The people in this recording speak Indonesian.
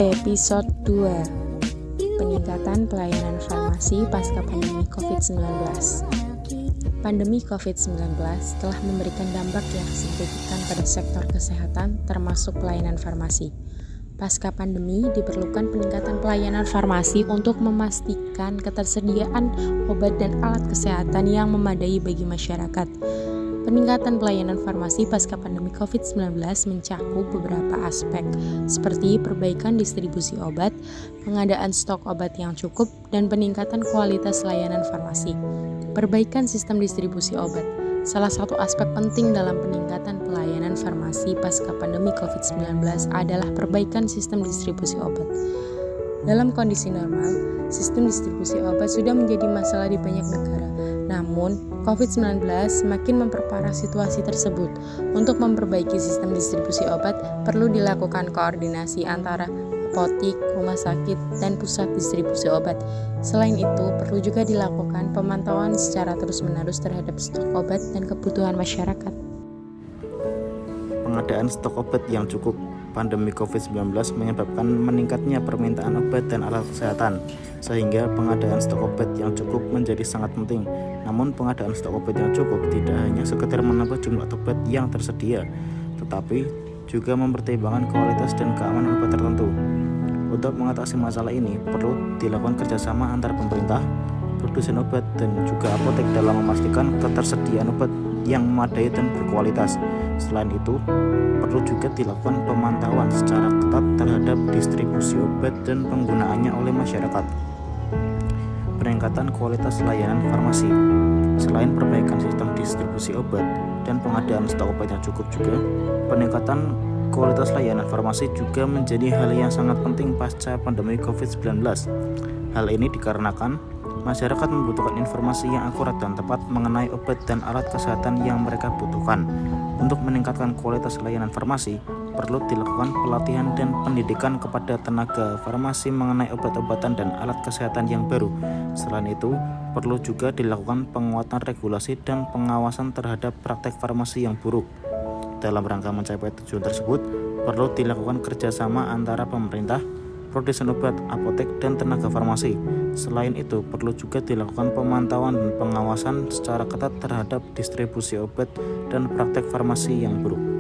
Episode 2: Peningkatan pelayanan farmasi pasca pandemi COVID-19. Pandemi COVID-19 telah memberikan dampak yang signifikan pada sektor kesehatan, termasuk pelayanan farmasi. Pasca pandemi, diperlukan peningkatan pelayanan farmasi untuk memastikan ketersediaan obat dan alat kesehatan yang memadai bagi masyarakat. Peningkatan pelayanan farmasi pasca pandemi COVID-19 mencakup beberapa aspek, seperti perbaikan distribusi obat, pengadaan stok obat yang cukup, dan peningkatan kualitas layanan farmasi. Perbaikan sistem distribusi obat. Salah satu aspek penting dalam peningkatan pelayanan farmasi pasca pandemi COVID-19 adalah perbaikan sistem distribusi obat. Dalam kondisi normal, sistem distribusi obat sudah menjadi masalah di banyak negara. Namun, COVID-19 semakin memperparah situasi tersebut. Untuk memperbaiki sistem distribusi obat, perlu dilakukan koordinasi antara apotik, rumah sakit, dan pusat distribusi obat. Selain itu, perlu juga dilakukan pemantauan secara terus-menerus terhadap stok obat dan kebutuhan masyarakat. Pengadaan stok obat yang cukup. Pandemi COVID-19 menyebabkan meningkatnya permintaan obat dan alat kesehatan, sehingga pengadaan stok obat yang cukup menjadi sangat penting. Namun pengadaan stok obat yang cukup tidak hanya sekedar menambah jumlah obat yang tersedia, tetapi juga mempertimbangkan kualitas dan keamanan obat tertentu. Untuk mengatasi masalah ini, perlu dilakukan kerjasama antar pemerintah, produsen obat, dan juga apotek dalam memastikan ketersediaan obat yang memadai dan berkualitas. Selain itu, perlu juga dilakukan pemantauan secara ketat terhadap distribusi obat dan penggunaannya oleh masyarakat. Peningkatan kualitas layanan farmasi. Selain perbaikan sistem distribusi obat dan pengadaan stok obat yang cukup juga, peningkatan kualitas layanan farmasi juga menjadi hal yang sangat penting pasca pandemi COVID-19. Hal ini dikarenakan masyarakat membutuhkan informasi yang akurat dan tepat mengenai obat dan alat kesehatan yang mereka butuhkan. Untuk meningkatkan kualitas layanan farmasi, perlu dilakukan pelatihan dan pendidikan kepada tenaga farmasi mengenai obat-obatan dan alat kesehatan yang baru. Selain itu, perlu juga dilakukan penguatan regulasi dan pengawasan terhadap praktek farmasi yang buruk. Dalam rangka mencapai tujuan tersebut, perlu dilakukan kerjasama antara pemerintah, produsen obat, apotek, dan tenaga farmasi. Selain itu, perlu juga dilakukan pemantauan dan pengawasan secara ketat terhadap distribusi obat dan praktek farmasi yang buruk.